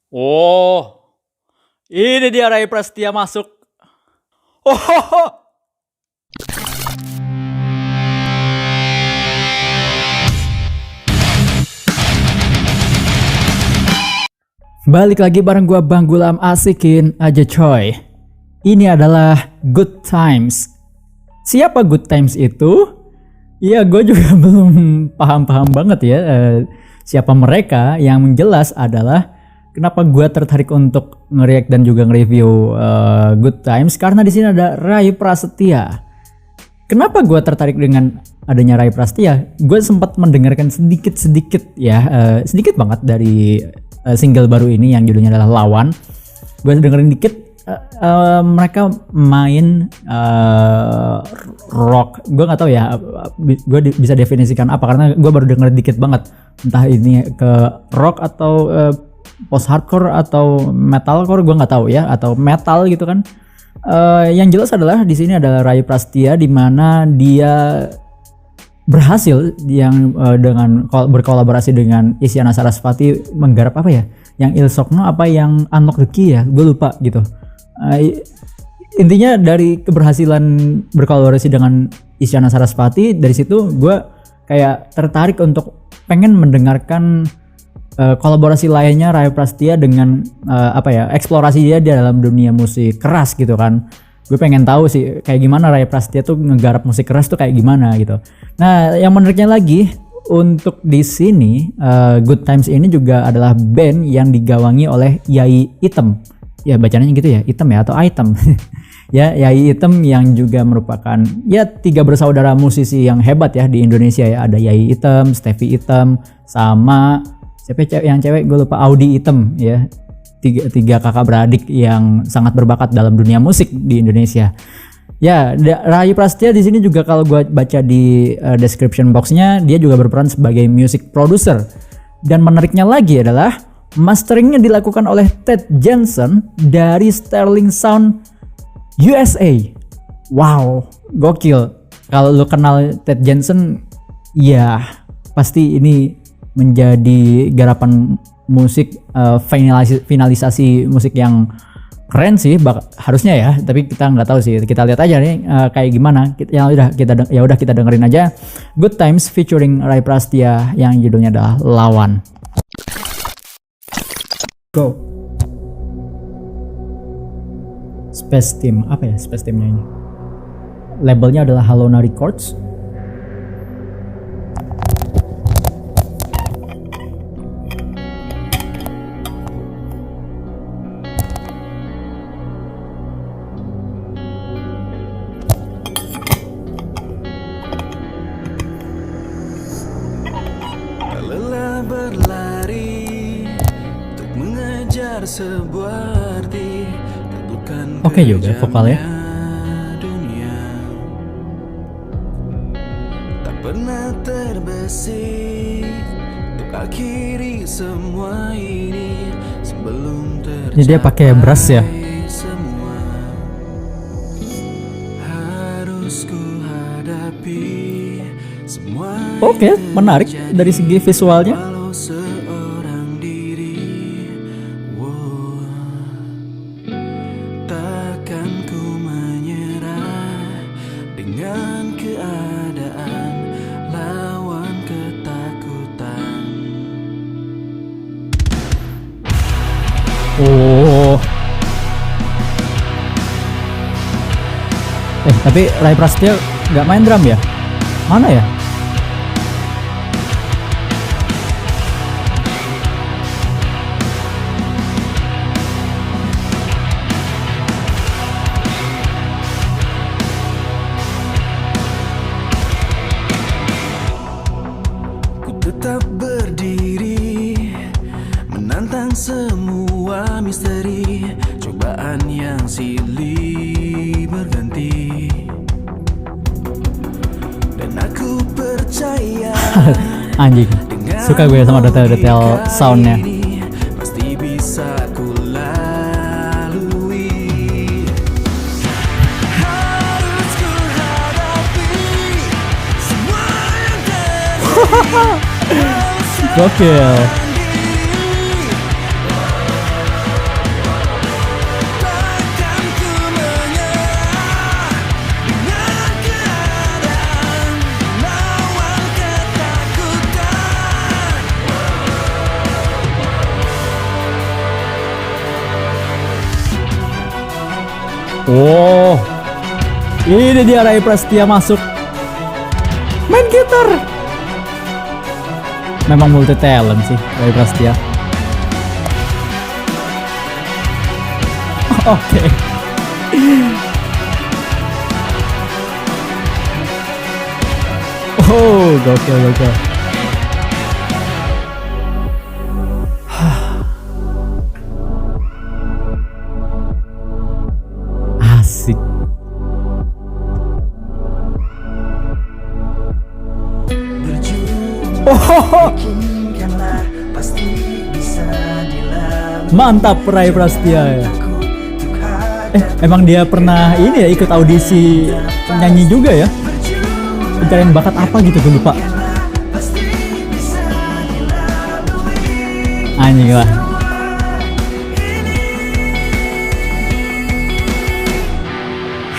Oh, ini dia Ray Prasetya masuk. Oh, balik lagi bareng gua Bang Gulam, asikin aja coy. Ini adalah Good Times. Siapa Good Times itu? Ya gue juga belum paham-paham banget ya siapa mereka. Yang jelas adalah kenapa gue tertarik untuk nge-react dan juga nge-review Good Times, karena di sini ada Ray Prasetya. Kenapa gue tertarik dengan adanya Ray Prasetya? Gue sempat mendengarkan sedikit ya, sedikit banget dari single baru ini yang judulnya adalah Lawan. Gue dengerin dikit. Mereka main rock. Gue nggak tahu ya, gue bisa definisikan apa karena gue baru denger dikit banget. Entah ini ke rock atau post hardcore atau metalcore, gue nggak tahu ya, atau metal gitu kan. Yang jelas adalah di sini adalah Ray Prasetya, di mana dia berhasil yang dengan berkolaborasi dengan Isyana Sarasvati menggarap apa ya? Yang Ilsokno apa yang Unlock the Key ya? Gue lupa gitu. Intinya dari keberhasilan berkolaborasi dengan Isyana Sarasvati, dari situ gue kayak tertarik untuk pengen mendengarkan kolaborasi lainnya Ray Prasetya dengan eksplorasi dia di dalam dunia musik keras gitu kan. Gue pengen tahu sih kayak gimana Ray Prasetya tuh ngegarap musik keras tuh kayak gimana gitu. Nah, yang menariknya lagi untuk di sini Good Times ini juga adalah band yang digawangi oleh Yai Item. Ya bacanya gitu ya, Item ya atau Item. Ya, Yai Item yang juga merupakan ya 3 bersaudara musisi yang hebat ya di Indonesia ya. Ada Yai Item, Steffi Item, sama siapa yang cewek gue lupa, Audi Item ya. Tiga kakak beradik yang sangat berbakat dalam dunia musik di Indonesia. Ya, Ray Prasetya di sini juga kalau gue baca di description boxnya, dia juga berperan sebagai music producer. Dan menariknya lagi adalah masteringnya dilakukan oleh Ted Jensen dari Sterling Sound USA. Wow, gokil. Kalau lo kenal Ted Jensen, ya pasti ini menjadi garapan musik, finalisasi musik yang keren sih, harusnya ya. Tapi kita nggak tahu sih. Kita lihat aja nih kayak gimana. Ya udah kita dengerin aja Good Times featuring Ray Prasetya yang judulnya adalah Lawan. Go. Space Team, apa ya Space Teamnya ini? Labelnya adalah Halona Records. Lelah berlari untuk mengejar sebuah arti. Oke juga vokalnya. Dunia tak pernah terbesit untuk akhiri semua ini sebelum tercapai. Jadi dia pakai brass ya. Semua harus ku hadapi semua. Oke, menarik dari segi visualnya. Walau seorang diri, takkan ku menyerah dengan keadaan, lawan ketakutan. Oh. Tapi Ray Prasetya nggak main drum ya? Mana ya? Tetap berdiri, menantang semua misteri, cobaan yang silih berganti. Dan aku percaya Anjing, suka gue sama detail-detail soundnya. pasti bisa ku lalui. Harus ku hadapi semua yang terjadi. Gokil. Oh, ini dia Ray Prasetya masuk main gitar. Memang multi talent sih Ray Prasetya. Oke. Oh, gokil. Asik. Oh, mantap Ray Prasetya ya. Emang dia pernah ini ya ikut audisi penyanyi juga ya? Pencarian bakat apa gitu, gue lupa. Anjing lah.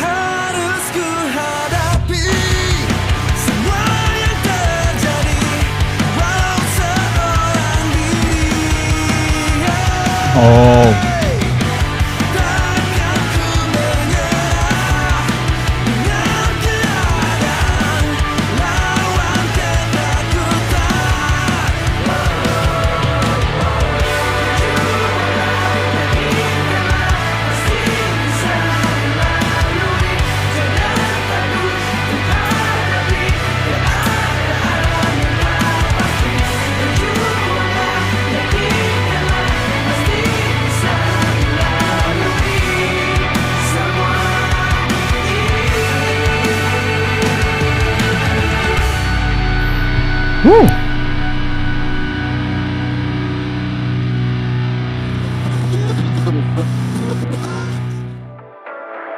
Harus ku hadapi semua yang terjadi, walau seorang diri. Oh, Takkan ku menyerah dengan keadaan, lawan ketakutan. Woo.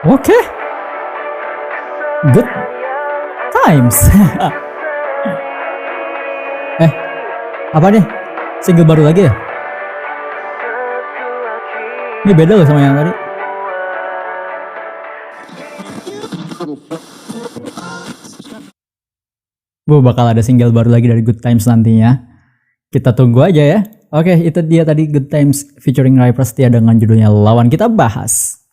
Oke. Good times. Apa nih? Single baru lagi ya? Ini beda loh sama yang tadi. Bakal ada single baru lagi dari Good Times nantinya. Kita tunggu aja ya. Oke, itu dia tadi Good Times featuring Ray Prasetya dengan judulnya Lawan. Kita bahas.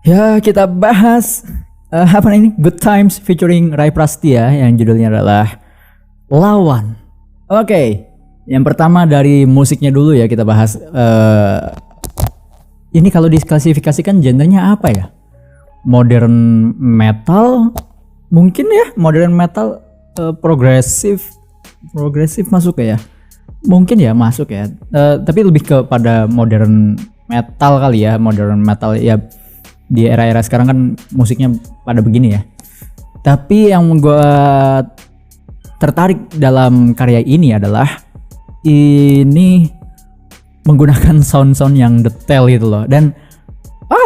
Ya, kita bahas apa ini? Good Times featuring Ray Prasetya yang judulnya adalah Lawan. Oke, yang pertama dari musiknya dulu ya kita bahas. Ini kalau diklasifikasikan genrenya apa ya? Modern metal mungkin ya, modern metal, progresif masuk ya, mungkin ya masuk ya, tapi lebih kepada modern metal kali ya. Modern metal ya, di era-era sekarang kan musiknya pada begini ya. Tapi yang gue tertarik dalam karya ini adalah ini menggunakan sound-sound yang detail gitu loh. Dan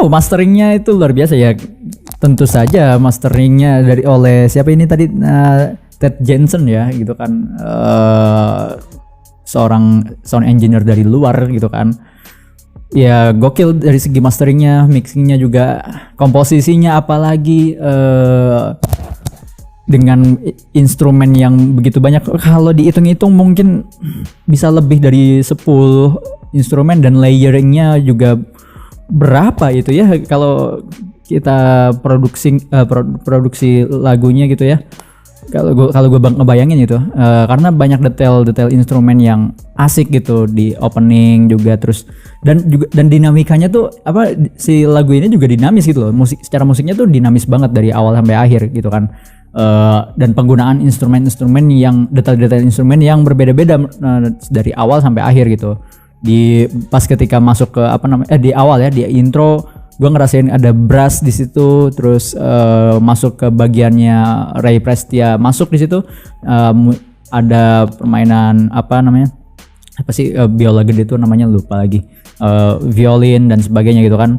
masteringnya itu luar biasa ya. Tentu saja masteringnya oleh siapa ini tadi, Ted Jensen ya gitu kan, seorang sound engineer dari luar gitu kan. Ya gokil dari segi masteringnya, mixingnya juga, komposisinya, apalagi dengan instrumen yang begitu banyak. Kalau dihitung-hitung mungkin bisa lebih dari 10 instrumen, dan layeringnya juga berapa itu ya kalau kita produksi lagunya gitu ya. Kalau gue ngebayangin itu, karena banyak detail instrumen yang asik gitu di opening juga, terus dan dinamikanya tuh si lagu ini juga dinamis gitu loh. Secara musiknya tuh dinamis banget dari awal sampai akhir gitu kan. Dan penggunaan instrumen yang detail instrumen yang berbeda-beda dari awal sampai akhir gitu. Pas ketika masuk ke di awal ya, di intro gue ngerasain ada brass di situ, terus masuk ke bagiannya Ray Prasetya masuk di situ, ada permainan biola gede itu namanya lupa lagi, violin dan sebagainya gitu kan.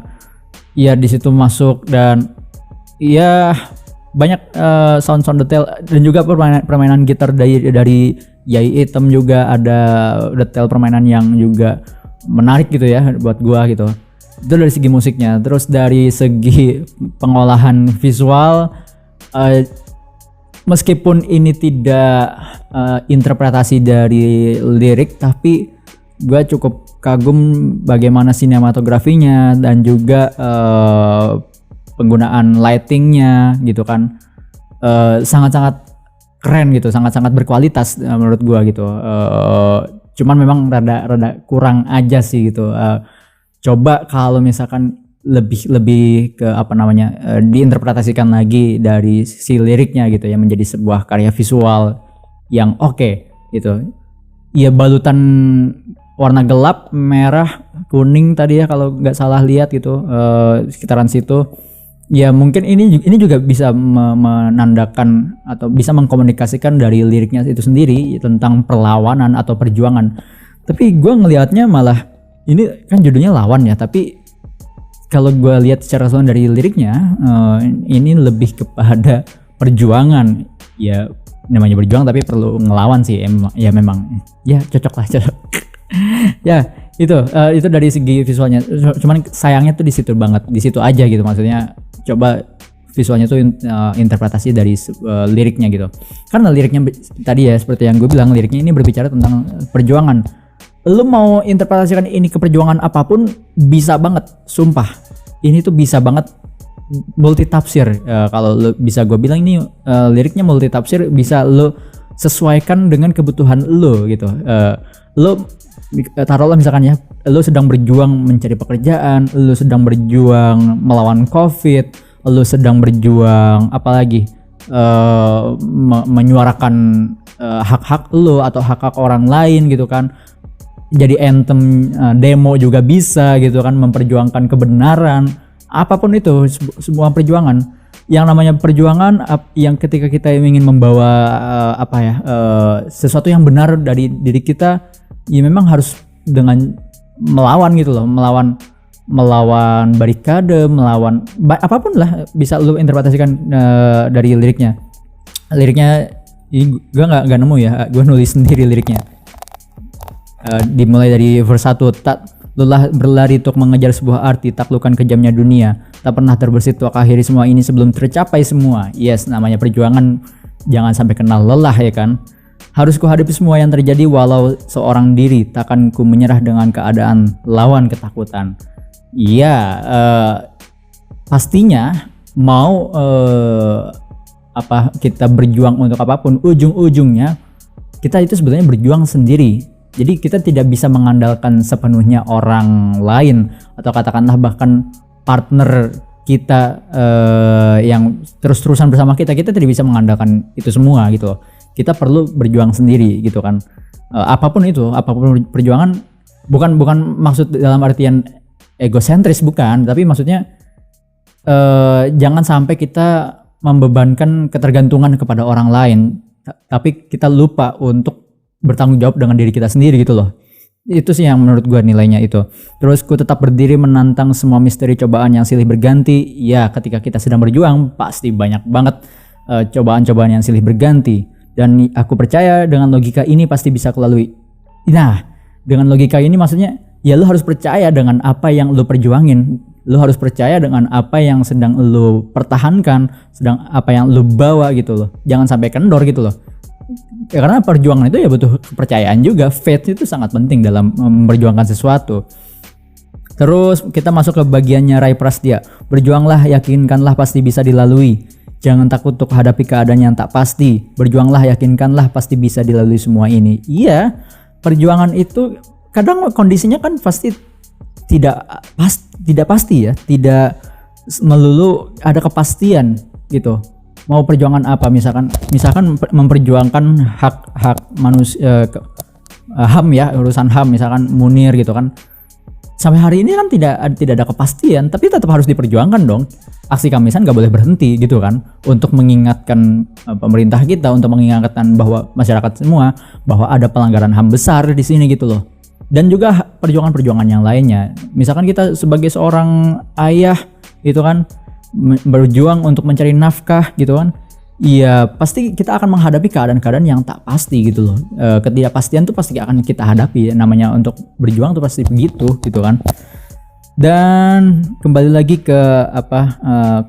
Ya di situ masuk, dan ya banyak sound detail, dan juga permainan gitar dari Yai Item juga ada detail permainan yang juga menarik gitu ya buat gua gitu. Itu dari segi musiknya. Terus dari segi pengolahan visual, meskipun ini tidak interpretasi dari lirik, tapi gua cukup kagum bagaimana sinematografinya dan juga penggunaan lightingnya gitu kan, sangat-sangat keren gitu, sangat-sangat berkualitas menurut gua gitu. Cuman memang rada kurang aja sih gitu. Coba kalau misalkan lebih ke apa namanya, diinterpretasikan lagi dari si liriknya gitu ya, menjadi sebuah karya visual yang oke gitu. Ya balutan warna gelap, merah, kuning tadi ya kalau nggak salah lihat gitu, sekitaran situ. Ya mungkin ini juga bisa menandakan atau bisa mengkomunikasikan dari liriknya itu sendiri tentang perlawanan atau perjuangan. Tapi gue ngelihatnya malah ini kan judulnya lawan ya, tapi kalau gue lihat secara langsung dari liriknya, ini lebih kepada perjuangan. Ya namanya berjuang tapi perlu ngelawan sih, ya memang ya cocok lah cocok. Ya itu dari segi visualnya. Cuman sayangnya tuh di situ banget, di situ aja gitu. Maksudnya coba visualnya tuh interpretasi dari liriknya gitu. Karena liriknya tadi ya seperti yang gue bilang, liriknya ini berbicara tentang perjuangan. Lu mau interpretasikan ini ke perjuangan apapun bisa banget, sumpah. Ini tuh bisa banget multi tafsir. Kalau lu bisa gue bilang ini liriknya multi tafsir, bisa lu sesuaikan dengan kebutuhan lu gitu. Lu taruhlah misalkan ya, lu sedang berjuang mencari pekerjaan, lu sedang berjuang melawan COVID, lu sedang berjuang apalagi menyuarakan hak-hak lu atau hak-hak orang lain gitu kan. Jadi anthem demo juga bisa gitu kan, memperjuangkan kebenaran, apapun itu, semua perjuangan. Yang namanya perjuangan yang ketika kita ingin membawa sesuatu yang benar dari diri kita, ya memang harus dengan melawan gitu loh, melawan barikade, melawan apapun lah, bisa lu interpretasikan dari liriknya. Liriknya ini gue nggak nemu ya, gue nulis sendiri liriknya. Dimulai dari verse 1, tak lelah berlari untuk mengejar sebuah arti, taklukkan kejamnya dunia, tak pernah terbersit untuk akhiri semua ini sebelum tercapai semua. Yes, namanya perjuangan jangan sampai kenal lelah ya kan. Harus kuhadapi semua yang terjadi walau seorang diri, takkan ku menyerah dengan keadaan, lawan ketakutan. Iya, pastinya mau kita berjuang untuk apapun, ujung-ujungnya kita itu sebenarnya berjuang sendiri. Jadi kita tidak bisa mengandalkan sepenuhnya orang lain, atau katakanlah bahkan partner kita yang terus-terusan bersama kita tidak bisa mengandalkan itu semua gitu. Kita perlu berjuang sendiri gitu kan. Apapun perjuangan, bukan maksud dalam artian egosentris, bukan, tapi maksudnya jangan sampai kita membebankan ketergantungan kepada orang lain, tapi kita lupa untuk bertanggung jawab dengan diri kita sendiri gitu loh. Itu sih yang menurut gue nilainya itu. Terus ku tetap berdiri menantang semua misteri cobaan yang silih berganti. Ya ketika kita sedang berjuang pasti banyak banget cobaan-cobaan yang silih berganti, dan aku percaya dengan logika ini pasti bisa kelalui. Nah dengan logika ini maksudnya ya lu harus percaya dengan apa yang lu perjuangin, lu harus percaya dengan apa yang sedang lu pertahankan, sedang apa yang lu bawa gitu loh. Jangan sampai kendor gitu loh. Ya, karena perjuangan itu ya butuh kepercayaan juga. Faith itu sangat penting dalam memperjuangkan sesuatu. Terus kita masuk ke bagiannya Rai Prastia. Berjuanglah, yakinkanlah pasti bisa dilalui. Jangan takut untuk hadapi keadaan yang tak pasti. Berjuanglah, yakinkanlah pasti bisa dilalui semua ini. Iya, perjuangan itu kadang kondisinya kan pasti tidak pasti ya, tidak melulu ada kepastian gitu. Mau perjuangan apa, misalkan memperjuangkan hak manusia, HAM ya, urusan HAM misalkan Munir gitu kan. Sampai hari ini kan tidak ada kepastian, tapi tetap harus diperjuangkan dong. Aksi Kamisan gak boleh berhenti gitu kan, untuk mengingatkan pemerintah kita, untuk mengingatkan bahwa masyarakat semua bahwa ada pelanggaran HAM besar di sini gitu loh. Dan juga perjuangan-perjuangan yang lainnya. Misalkan kita sebagai seorang ayah gitu kan, berjuang untuk mencari nafkah gitu kan, ya pasti kita akan menghadapi keadaan-keadaan yang tak pasti gitu loh. Ketidakpastian tuh pasti akan kita hadapi, namanya untuk berjuang tuh pasti begitu gitu kan. Dan kembali lagi ke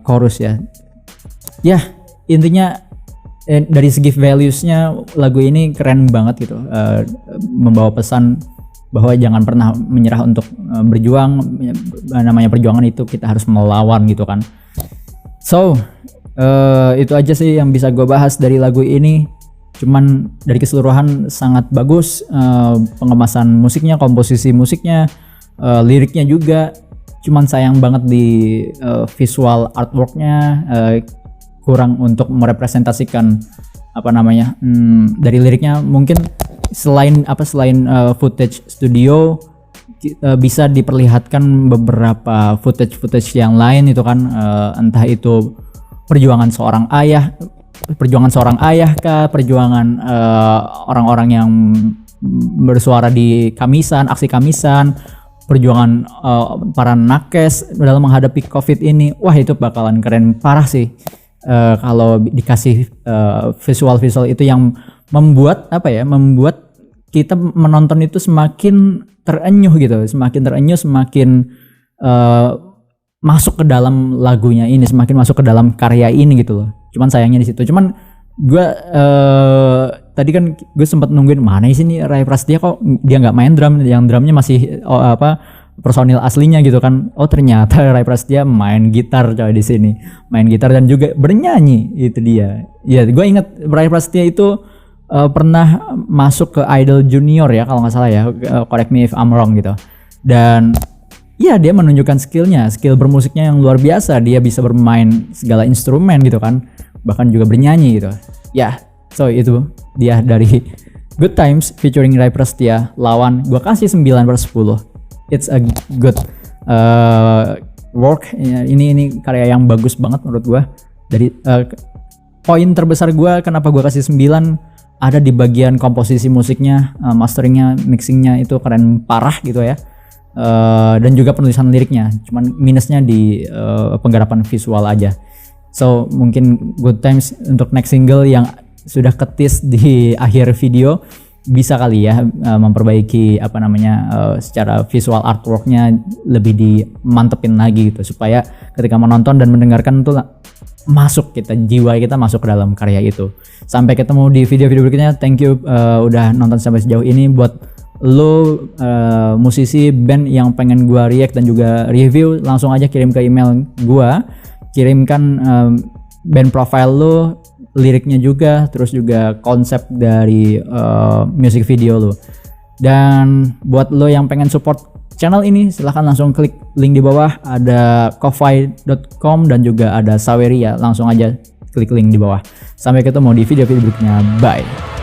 chorus ya intinya dari segi valuesnya lagu ini keren banget gitu, membawa pesan bahwa jangan pernah menyerah untuk berjuang. Namanya perjuangan itu kita harus melawan gitu kan. So itu aja sih yang bisa gue bahas dari lagu ini. Cuman dari keseluruhan sangat bagus, pengemasan musiknya, komposisi musiknya, liriknya juga. Cuman sayang banget di visual artworknya kurang untuk merepresentasikan dari liriknya. Mungkin selain footage studio bisa diperlihatkan beberapa footage yang lain itu kan, entah itu perjuangan seorang ayah kah, perjuangan orang-orang yang bersuara di Kamisan, aksi Kamisan, perjuangan para nakes dalam menghadapi COVID ini. Wah, itu bakalan keren parah sih kalau dikasih visual itu yang membuat kita menonton itu semakin terenyuh gitu, semakin masuk ke dalam lagunya ini, semakin masuk ke dalam karya ini gitu loh. Cuman sayangnya di situ. Cuman gue tadi kan gue sempat nungguin mana sih nih Ray Prasetya, kok dia nggak main drum, yang drumnya masih personil aslinya gitu kan. Oh ternyata Ray Prasetya main gitar coy di sini, main gitar dan juga bernyanyi. Itu dia. Ya gue ingat Ray Prasetya itu pernah masuk ke Idol Junior ya kalau nggak salah ya, correct me if I'm wrong gitu. Dan ya dia menunjukkan skill bermusiknya yang luar biasa. Dia bisa bermain segala instrumen gitu kan, bahkan juga bernyanyi gitu ya. So itu dia dari Good Times featuring Ray Prasetya, Lawan. Gua kasih 9/10. It's a good work. Ini karya yang bagus banget menurut gua. Dari poin terbesar gua kenapa gua kasih 9 ada di bagian komposisi musiknya, masteringnya, mixingnya itu keren parah gitu ya. Dan juga penulisan liriknya. Cuman minusnya di penggarapan visual aja. So mungkin Good Times untuk next single yang sudah ketis di akhir video bisa kali ya memperbaiki secara visual artworknya lebih dimantepin lagi gitu, supaya ketika menonton dan mendengarkan tuh jiwa kita masuk ke dalam karya itu. Sampai ketemu di video-video berikutnya. Thank you udah nonton sampai sejauh ini. Buat lo musisi band yang pengen gua react dan juga review, langsung aja kirim ke email gua. Kirimkan band profile lo, liriknya juga, terus juga konsep dari music video lo. Dan buat lo yang pengen support channel ini, silahkan langsung klik link di bawah. Ada ko-fi.com dan juga ada Saweria. Langsung aja klik link di bawah. Sampai ketemu di video-video berikutnya. Bye.